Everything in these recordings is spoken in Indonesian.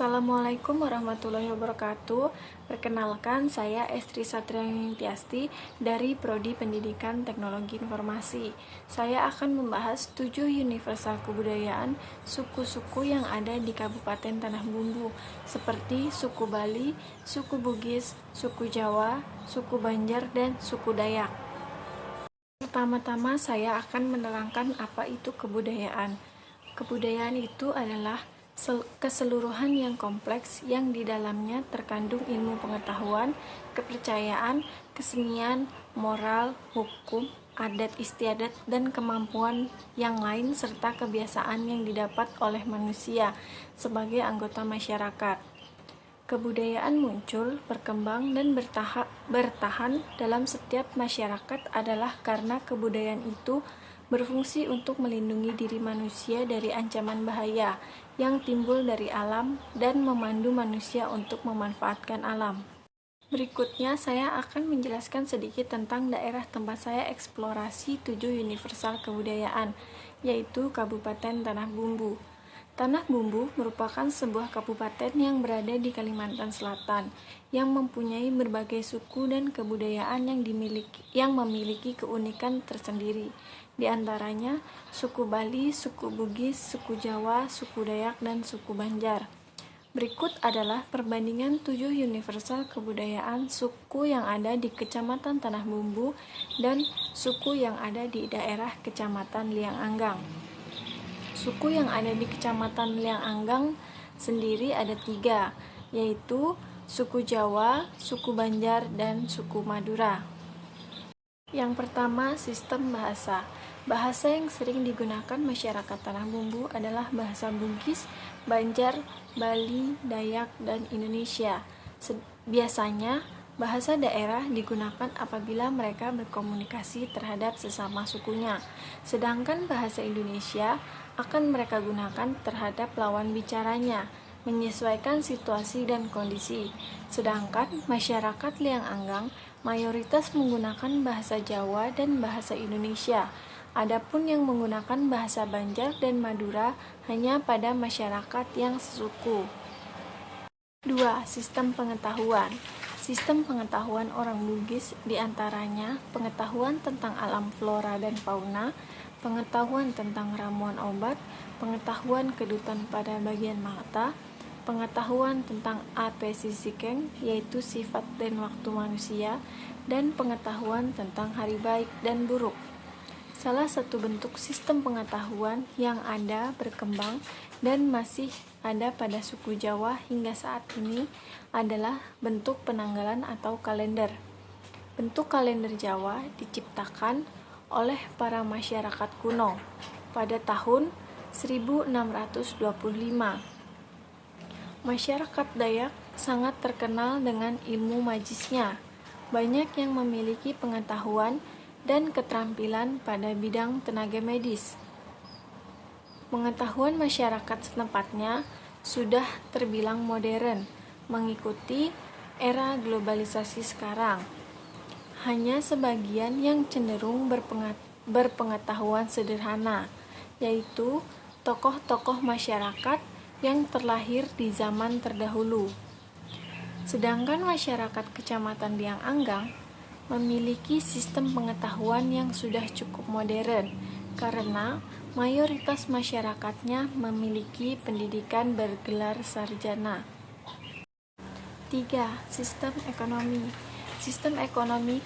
Assalamualaikum warahmatullahi wabarakatuh. Perkenalkan, saya Estri Satriani Tiasti dari Prodi Pendidikan Teknologi Informasi. Saya akan membahas 7 universal kebudayaan suku-suku yang ada di Kabupaten Tanah Bumbu, seperti suku Bali, suku Bugis, suku Jawa, suku Banjar, dan suku Dayak. Pertama-tama saya akan menerangkan apa itu kebudayaan. Kebudayaan itu adalah keseluruhan yang kompleks yang di dalamnya terkandung ilmu pengetahuan, kepercayaan, kesenian, moral, hukum, adat istiadat, dan kemampuan yang lain serta kebiasaan yang didapat oleh manusia sebagai anggota masyarakat. Kebudayaan muncul, berkembang, dan bertahan dalam setiap masyarakat adalah karena kebudayaan itu berfungsi untuk melindungi diri manusia dari ancaman bahaya yang timbul dari alam dan memandu manusia untuk memanfaatkan alam. Berikutnya saya akan menjelaskan sedikit tentang daerah tempat saya eksplorasi 7 universal kebudayaan, yaitu Kabupaten Tanah Bumbu. Tanah Bumbu merupakan sebuah kabupaten yang berada di Kalimantan Selatan, yang mempunyai berbagai suku dan kebudayaan yang memiliki keunikan tersendiri. Di antaranya suku Bali, suku Bugis, suku Jawa, suku Dayak, dan suku Banjar. Berikut adalah perbandingan 7 universal kebudayaan suku yang ada di Kecamatan Tanah Bumbu dan suku yang ada di daerah Kecamatan Liang Anggang. Suku yang ada di Kecamatan Liang Anggang sendiri ada 3, yaitu suku Jawa, suku Banjar, dan suku Madura. Yang pertama, sistem bahasa. Bahasa yang sering digunakan masyarakat Tanah Bumbu adalah bahasa Bugis, Banjar, Bali, Dayak, dan Indonesia. Biasanya, bahasa daerah digunakan apabila mereka berkomunikasi terhadap sesama sukunya. Sedangkan bahasa Indonesia akan mereka gunakan terhadap lawan bicaranya, menyesuaikan situasi dan kondisi. Sedangkan masyarakat Liang Anggang mayoritas menggunakan bahasa Jawa dan bahasa Indonesia. Adapun yang menggunakan bahasa Banjar dan Madura hanya pada masyarakat yang sesuku. 2. Sistem pengetahuan. Sistem pengetahuan orang Bugis diantaranya pengetahuan tentang alam flora dan fauna, pengetahuan tentang ramuan obat, pengetahuan kedutan pada bagian mata, pengetahuan tentang apesisikeng, yaitu sifat dan waktu manusia, dan pengetahuan tentang hari baik dan buruk. Salah satu bentuk sistem pengetahuan yang ada, berkembang, dan masih ada pada suku Jawa hingga saat ini adalah bentuk penanggalan atau kalender. Bentuk kalender Jawa diciptakan oleh para masyarakat kuno pada tahun 1625. Masyarakat Dayak sangat terkenal dengan ilmu majisnya. Banyak yang memiliki pengetahuan dan keterampilan pada bidang tenaga medis. Pengetahuan masyarakat setempatnya sudah terbilang modern, mengikuti era globalisasi sekarang. Hanya sebagian yang cenderung berpengetahuan sederhana, yaitu tokoh-tokoh masyarakat yang terlahir di zaman terdahulu. Sedangkan masyarakat Kecamatan Liang Anggang memiliki sistem pengetahuan yang sudah cukup modern karena mayoritas masyarakatnya memiliki pendidikan bergelar sarjana. 3. Sistem ekonomi. Sistem ekonomi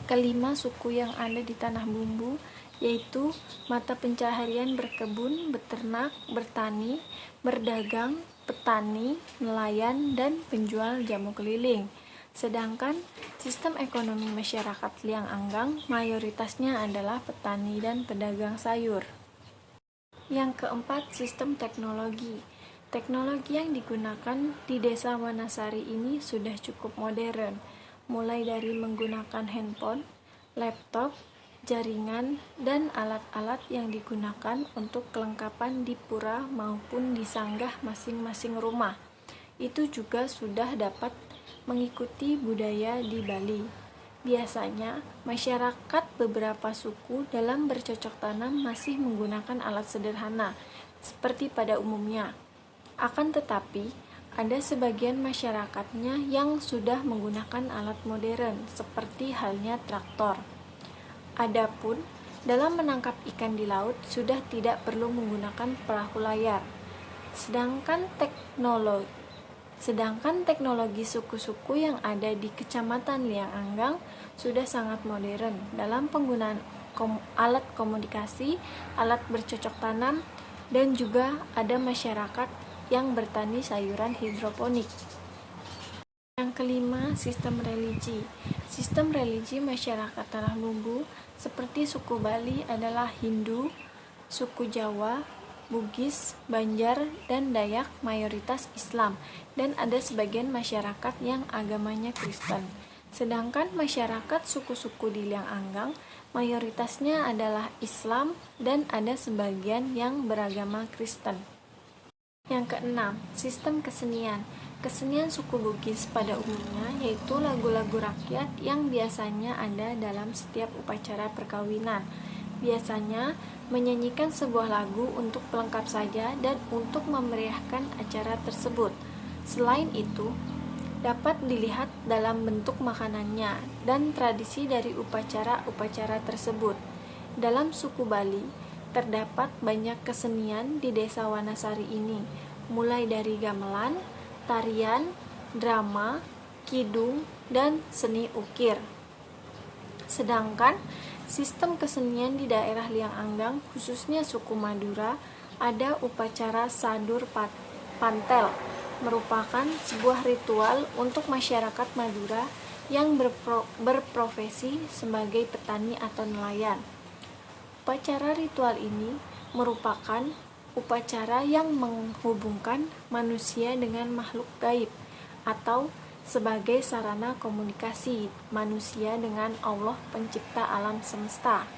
kelima suku yang ada di Tanah Bumbu yaitu mata pencaharian berkebun, beternak, bertani, berdagang, petani, nelayan, dan penjual jamu keliling. Sedangkan sistem ekonomi masyarakat Liang Anggang mayoritasnya adalah petani dan pedagang sayur. Yang keempat, sistem teknologi. Teknologi yang digunakan di Desa Wanasari ini sudah cukup modern, mulai dari menggunakan handphone, laptop, jaringan, dan alat-alat yang digunakan untuk kelengkapan di pura maupun di sanggah masing-masing rumah. Itu juga sudah dapat mengikuti budaya di Bali. Biasanya, masyarakat beberapa suku dalam bercocok tanam masih menggunakan alat sederhana, seperti pada umumnya. Akan tetapi, ada sebagian masyarakatnya yang sudah menggunakan alat modern, seperti halnya traktor. Adapun dalam menangkap ikan di laut sudah tidak perlu menggunakan perahu layar. Sedangkan teknologi suku-suku yang ada di Kecamatan Liang Anggang sudah sangat modern dalam penggunaan alat komunikasi, alat bercocok tanam, dan juga ada masyarakat yang bertani sayuran hidroponik. Yang kelima, sistem religi. Sistem religi masyarakat Tanah Bumbu seperti suku Bali adalah Hindu, suku Jawa, Bugis, Banjar, dan Dayak mayoritas Islam, dan ada sebagian masyarakat yang agamanya Kristen. Sedangkan masyarakat suku-suku di Liang Anggang mayoritasnya adalah Islam dan ada sebagian yang beragama Kristen. Yang keenam, sistem kesenian. Kesenian suku Bugis pada umumnya yaitu lagu-lagu rakyat yang biasanya ada dalam setiap upacara perkawinan. Biasanya menyanyikan sebuah lagu untuk pelengkap saja dan untuk memeriahkan acara tersebut. Selain itu, dapat dilihat dalam bentuk makanannya dan tradisi dari upacara-upacara tersebut. Dalam suku Bali, terdapat banyak kesenian di desa Wanasari ini, mulai dari gamelan, tarian, drama, kidung, dan seni ukir. Sedangkan sistem kesenian di daerah Liang Anggang, khususnya suku Madura, ada upacara Sadur Pantel, merupakan sebuah ritual untuk masyarakat Madura yang berprofesi sebagai petani atau nelayan. Upacara ritual ini merupakan upacara yang menghubungkan manusia dengan makhluk gaib atau sebagai sarana komunikasi manusia dengan Allah pencipta alam semesta.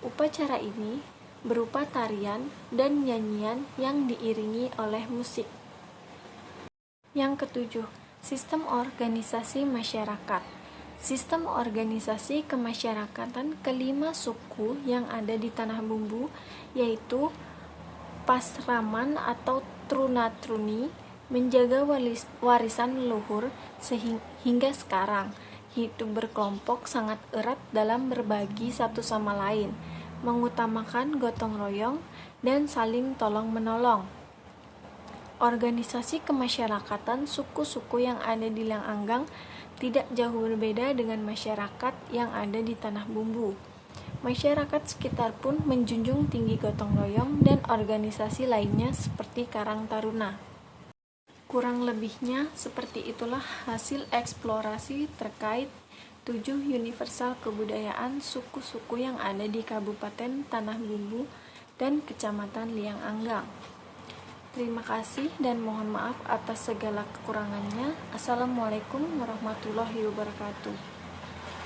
Upacara ini berupa tarian dan nyanyian yang diiringi oleh musik. Yang ketujuh, sistem organisasi masyarakat. Sistem organisasi kemasyarakatan kelima suku yang ada di Tanah Bumbu yaitu Pasraman atau Truna-Truni menjaga warisan leluhur sehingga sekarang hidup berkelompok sangat erat dalam berbagi satu sama lain, mengutamakan gotong royong dan saling tolong-menolong. Organisasi kemasyarakatan suku-suku yang ada di Liang Anggang tidak jauh berbeda dengan masyarakat yang ada di Tanah Bumbu. Masyarakat sekitar pun menjunjung tinggi gotong royong dan organisasi lainnya seperti Karang Taruna. Kurang lebihnya seperti itulah hasil eksplorasi terkait 7 universal kebudayaan suku-suku yang ada di Kabupaten Tanah Bumbu dan Kecamatan Liang Anggang. Terima kasih dan mohon maaf atas segala kekurangannya. Assalamualaikum warahmatullahi wabarakatuh.